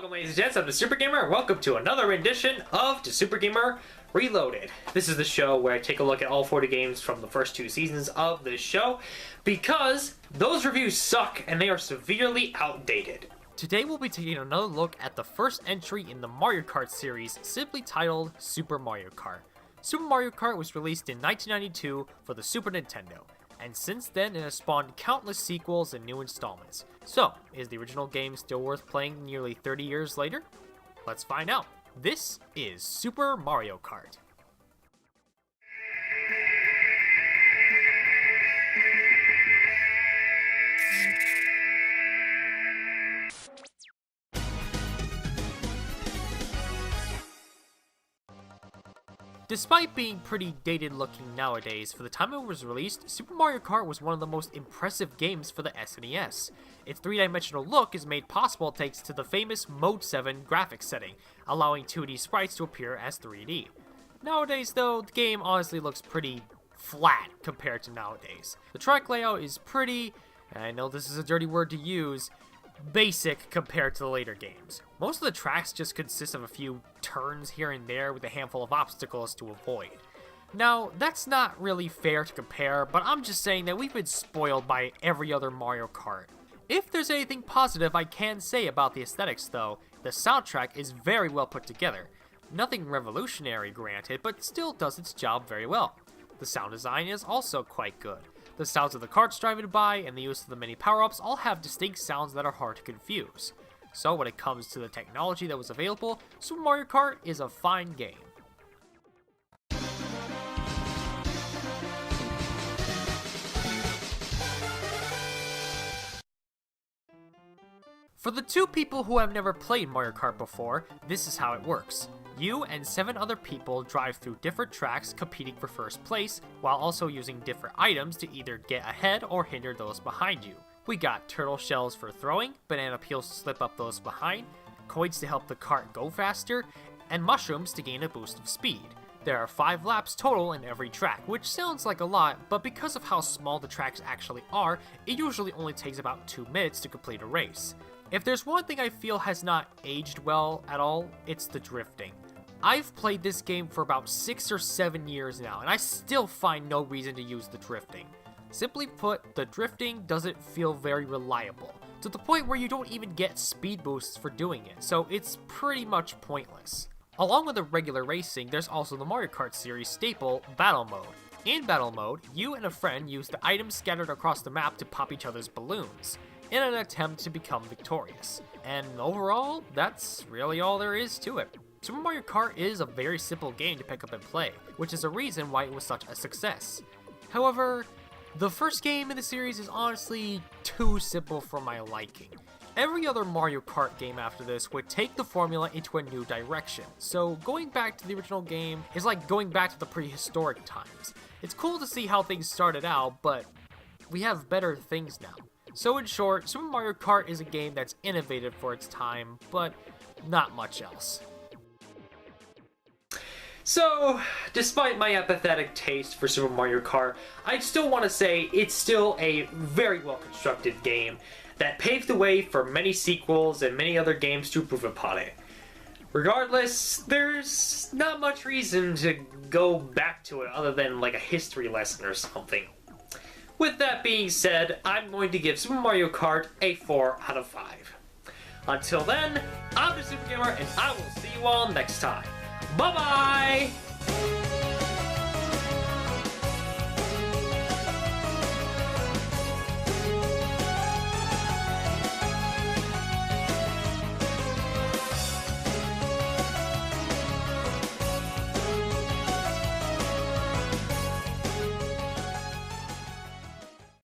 Welcome, ladies and gents, I'm the Super Gamer, and welcome to another rendition of the Super Gamer Reloaded. This is the show where I take a look at all 40 games from the first 2 seasons of this show, because those reviews suck and they are severely outdated. Today we'll be taking another look at the first entry in the Mario Kart series, simply titled Super Mario Kart. Super Mario Kart was released in 1992 for the Super Nintendo, and since then it has spawned countless sequels and new installments. So, is the original game still worth playing nearly 30 years later? Let's find out. This is Super Mario Kart. Despite being pretty dated looking nowadays, for the time it was released, Super Mario Kart was one of the most impressive games for the SNES. Its three-dimensional look is made possible thanks to the famous Mode 7 graphics setting, allowing 2D sprites to appear as 3D. Nowadays though, the game honestly looks pretty flat compared to nowadays. The track layout is pretty, and I know this is a dirty word to use, basic compared to the later games. Most of the tracks just consist of a few turns here and there with a handful of obstacles to avoid. Now, that's not really fair to compare, but I'm just saying that we've been spoiled by every other Mario Kart. If there's anything positive I can say about the aesthetics though, the soundtrack is very well put together. Nothing revolutionary granted, but still does its job very well. The sound design is also quite good. The sounds of the carts driving by and the use of the many power-ups all have distinct sounds that are hard to confuse. So when it comes to the technology that was available, Super Mario Kart is a fine game. For the 2 people who have never played Mario Kart before, this is how it works. You and 7 other people drive through different tracks competing for first place, while also using different items to either get ahead or hinder those behind you. We got turtle shells for throwing, banana peels to slip up those behind, coins to help the cart go faster, and mushrooms to gain a boost of speed. There are 5 laps total in every track, which sounds like a lot, but because of how small the tracks actually are, it usually only takes about 2 minutes to complete a race. If there's one thing I feel has not aged well at all, it's the drifting. I've played this game for about 6 or 7 years now, and I still find no reason to use the drifting. Simply put, the drifting doesn't feel very reliable, to the point where you don't even get speed boosts for doing it, so it's pretty much pointless. Along with the regular racing, there's also the Mario Kart series staple, Battle Mode. In Battle Mode, you and a friend use the items scattered across the map to pop each other's balloons, in an attempt to become victorious. And overall, that's really all there is to it. Super Mario Kart is a very simple game to pick up and play, which is a reason why it was such a success. However, the first game in the series is honestly too simple for my liking. Every other Mario Kart game after this would take the formula into a new direction, so going back to the original game is like going back to the prehistoric times. It's cool to see how things started out, but we have better things now. So in short, Super Mario Kart is a game that's innovative for its time, but not much else. So, despite my apathetic taste for Super Mario Kart, I still want to say it's still a very well-constructed game that paved the way for many sequels and many other games to improve upon it. Regardless, there's not much reason to go back to it other than like a history lesson or something. With that being said, I'm going to give Super Mario Kart a 4 out of 5. Until then, I'm the Super Gamer, and I will see you all next time. Bye-bye!